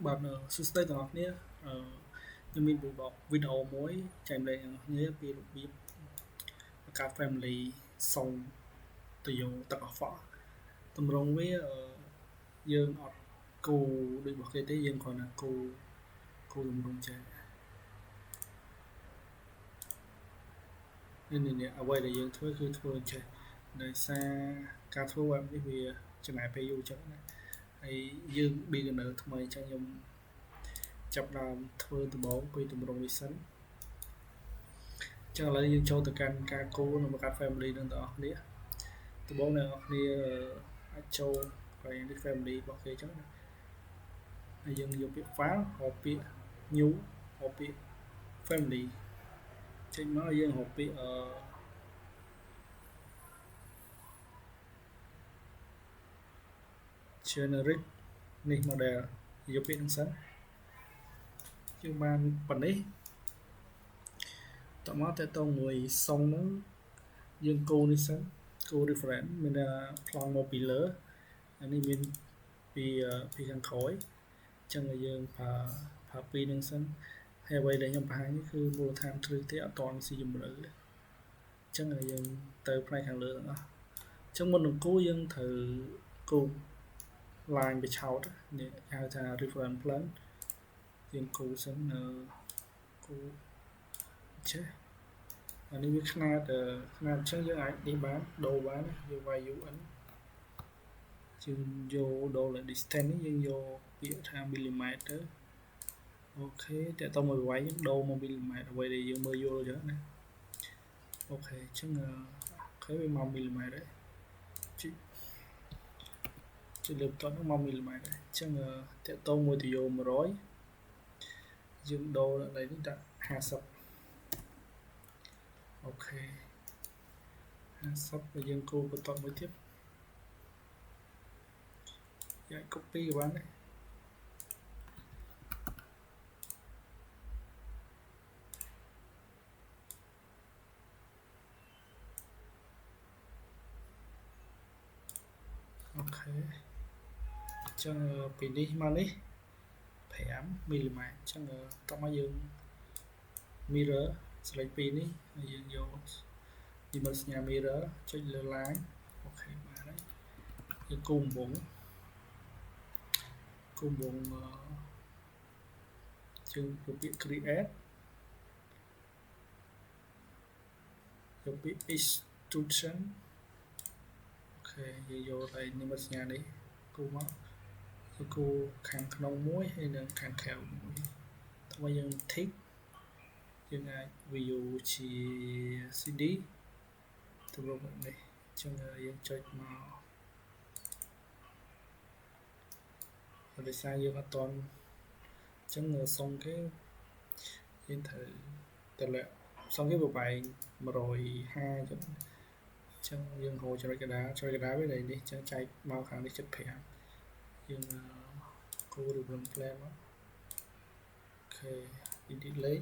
បាទសួស្តីទាំងអស់គ្នាខ្ញុំមានវីដេអូមួយចែកម្លែកអ្នកនរគ្នាពីរបៀបបង្កើត family សុងទៅយកទឹកកខ្វក់តម្រង់វាយើងអត់គូដូចរបស់គេទេយើងគ្រាន់តែគូតម្រង់ចេះនេះអ្វីដែលយើងធ្វើគឺធ្វើចេះដោយសារការធ្វើបែបនេះវាចំណាយពេលយូរចឹងណាហើយយើង beginner ថ្មីចឹងខ្ញុំចាប់ដើមធ្វើដំបូងពីតម្រង់នេះសិនចឹងឥឡូវយើងចូលទៅកាន់ការគូនិងបង្កើត family នឹងទាំងអស់គ្នាដំបូងអ្នកនរគ្នាអាចចូល នេះ family របស់គេចឹងណាហើយយើងយកពាក្យ file ហៅពាក្យ new ហៅពាក្យ family ចេញមកយើងហៅពាក្យgenerate នេះ model យកពាក្យហ្នឹងសិនយើងបានប៉ុណ្នេះតមកតទៅមួយសុងហ្នឹងយើងគូនេះសិនគូ reference មានថាប្លង់មកពីលើអានេះមានពីខាងក្រោយអញ្ចឹងយើងប្រើពីរនឹងសិនហើយអ្វីដែលខ្ញុំបង្ហាញនេះគឺមូលដ្ឋានគ្រឹះទេអត់ទាន់ស៊ីជម្រៅទេអញ្ចឹងយើងទៅផ្នែកខាងលើទាំងអស់អញ្ចឹងមុននឹងគូយើងត្រូវគូ line បិឆោតនេះហៅថា reference plan យើងគូសិនគូចេះអានេះវាຂະຫນាតអញ្ចឹងយើងអាចនេះបានដូរបានយក value n យើងយកដូរ distance នេះយើងយកពាក្យថា millimeter អូខេតើតើមួយវាយយើងដូរមក millimeter អ្វីដែលយើងមើលយល់ចឹងណាអូខេអញ្ចឹងអូខេវាមក millimeter ជិះលើបន្ទាត់នោះមក millimeter អញ្ចឹងតើតើមួយទៅយក100យើងដូរដល់នេះដាក់50អូខេ50ហើយយើងគូបន្ទាត់មួយទៀតយើង copy ក៏បានដែរអូខេអញ្ចឹងពីនេះមកនេះ5 mm អញ្ចឹងតោះមកយើង mirror ស្លេចពីនេះហើយយើងយកពីមើលសញ្ញា mirror ចុចលើ line អូខេបានហើយយើងគូបំពង់ជើងពាក្យ create យកពាក្យ extrusion អូខេយើងយកតែនេះមើលសញ្ញានេះគូមកយើងគូខាងក្នុងមួយហើយនិងខាងក្រៅមួយถ้าយើង tick យើងអាច view ជា CD ទម្រង់បែបនេះអញ្ចឹងយើងចុចមកដោយសារយើងអត់តន់អញ្ចឹងសុំគេយើងត្រូវតម្លាក់សុំគេប្របែង150អញ្ចឹងយើងហៅចុចកណ្ដាលវានេះអញ្ចឹងចែកមកខាងនេះ75យើងគូ reference plan មកអូខេ edit លេខ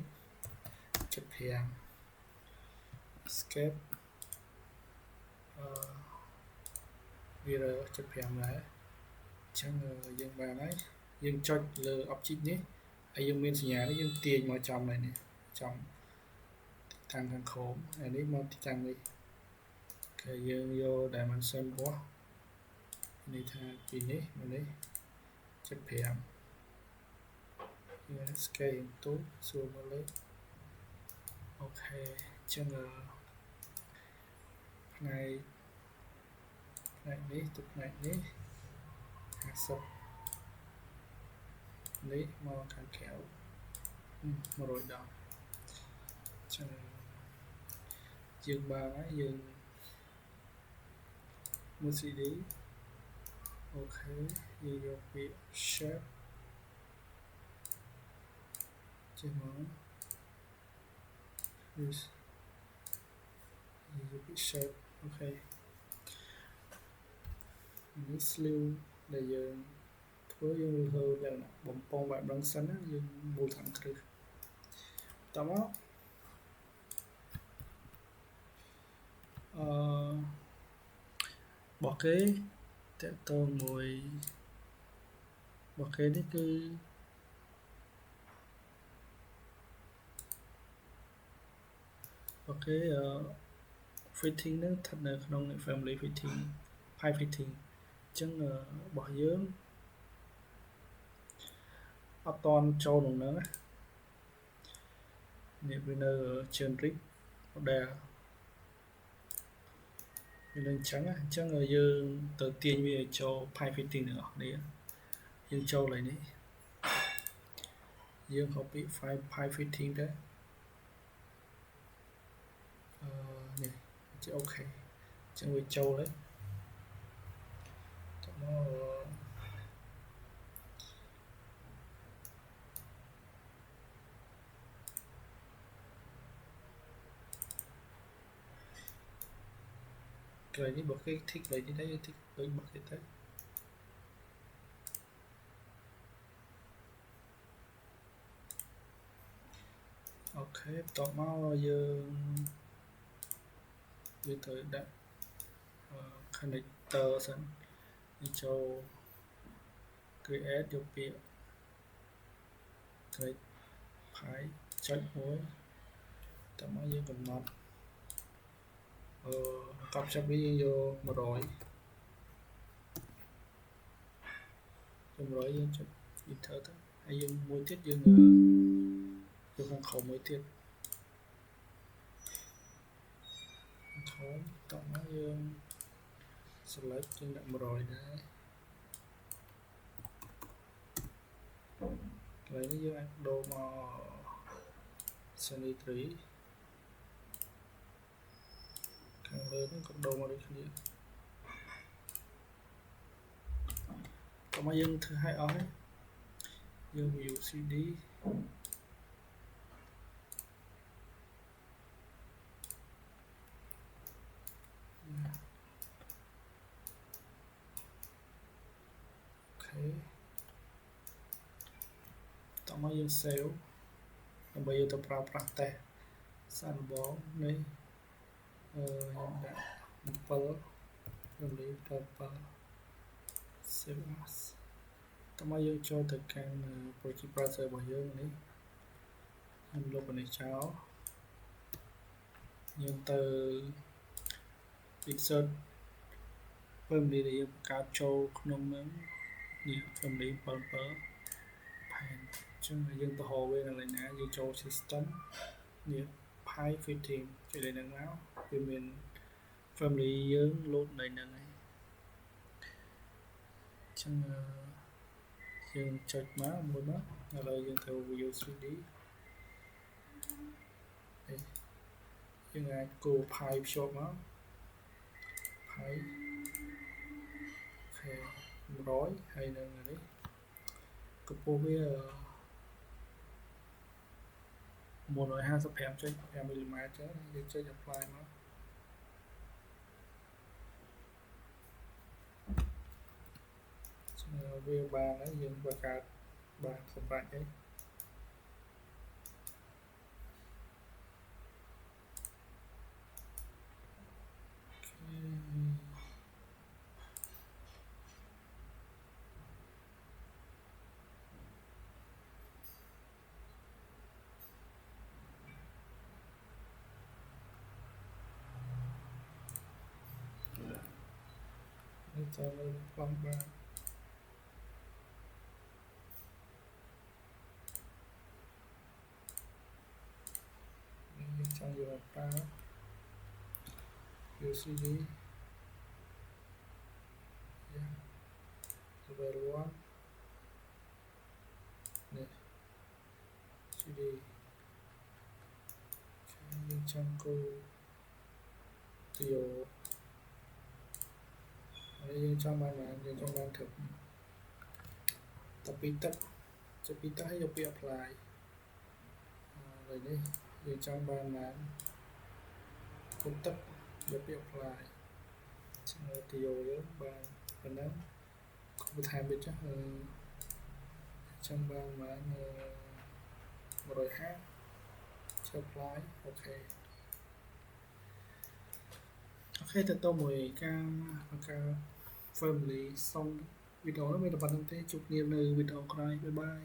75 escape វា75ដែរអញ្ចឹងយើងបានហើយយើងចុចលើ object នេះហើយយើងមានសញ្ញានេះយើងទាញមកចំនេះចំខាងក្រោមអានេះមកទីតាំងនេះគេយើងយក dimension របស់នេះថាពីនេះមកនេះ75យើង scale ទៅសួរមកលេខអូខេអញ្ចឹងផ្នែកនេះទៅផ្នែកនេះ50នេះមកខាងក្រៅ110អញ្ចឹងយើងបានហើយយើងមើល CD អូខេយើងយកពាក្យ shape ចេះមក this យើងយកពាក្យ shape អូខេនេះ sleeve ដែលយើងធ្វើយើងធ្វើឡើងបំពង់បែបហ្នឹងសិនណាយើងមូលដ្ឋានគ្រឹះតមកបោះគេតទៅមួយបោះគេនេះគឺ ok fitting នឹងស្ថិតនៅក្នុង family fitting pipe fitting អញ្ចឹងរបស់យើងអត់តន់ចូលក្នុងហ្នឹងនេះវានៅ generic model វានឹងអញ្ចឹងយើងទៅទាញវាឲ្យចូល pipe fitting ទាំងអស់គ្នាយើងចូលឡើយនេះយើង copy file pipe fitting ដែរនេះជា OK អញ្ចឹងវាចូលហើយតមកកន្លែងនេះបើគេ tick កន្លែងនេះដែរយើង tick ដូចរបស់គេទៅអូខេបន្ទាប់មកយើងត្រូវដាក់ connector សិនយើងចូល create យកពាក្យ create pipe ចុចមួយតមកយើងកំណត់កប់ចាប់វាយើងយក100យើងចុច enter ទៅហើយយើងមួយទៀតយើងយកខាងក្រោមមួយទៀតខំតមកយើង select យើងដាក់100ដែរកន្លែងនេះយើងអាចដូរមក sanitary ខាងលើនេះក៏ដូរមកដូចគ្នាតមកយើងធ្វើឲ្យអស់ហើយយើង view cdតមកយើង save ដើម្បីយើងទៅប្រើប្រាស់តេស្តសាកល្បងនេះខ្ញុំដាក់7រំលាយ7 save as តមកយើងចូលទៅកាន់ project browser របស់យើងនេះខ្ញុំលុបអានេះចោលយើងទៅ insert family ដែលយើងបង្កើតចូលក្នុងនឹងនេះ family 77 pan អញ្ចឹងយើងទៅហៅវានៅឡើយណាយើងចូល system នេះ pipe fitting ចុចលើហ្នឹងមកវាមាន family យើង load នៅហ្នឹងហើយអញ្ចឹងយើងចុចមកមួយមកឥឡូវយើងទៅ view 3D យើងអាចគោ pipe ភ្ជាប់មក pipe 100ហើយនឹងនេះកម្ពស់វា 155.5 មីលីម៉ែត្រយើងចុច apply មកវាបានហើយយើងបង្កើតបានសម្រាប់ហើយនេះចូលលើប្លង់បានយើងចង់យកប្រើ UCD level 1នេះ CD យើងចង់គូទីអូហើយយើងចង់បានយើងចង់បានទឹកតែពីទឹកចុចពីទឹកហើយយកពី apply ហើយនេះយើងចង់បានបានគុំទឹកយកពី apply ជាមួយទីអូយើងបានប៉ុណ្ណឹងបន្ថែមវាចង់បាន150ចុច apply អូខេទៅតមួយការបង្កើត family សុំវីដេអូនេះមានតែប៉ុណ្្នឹងទេជួបគ្នានៅវីដេអូក្រោយបាយបាយ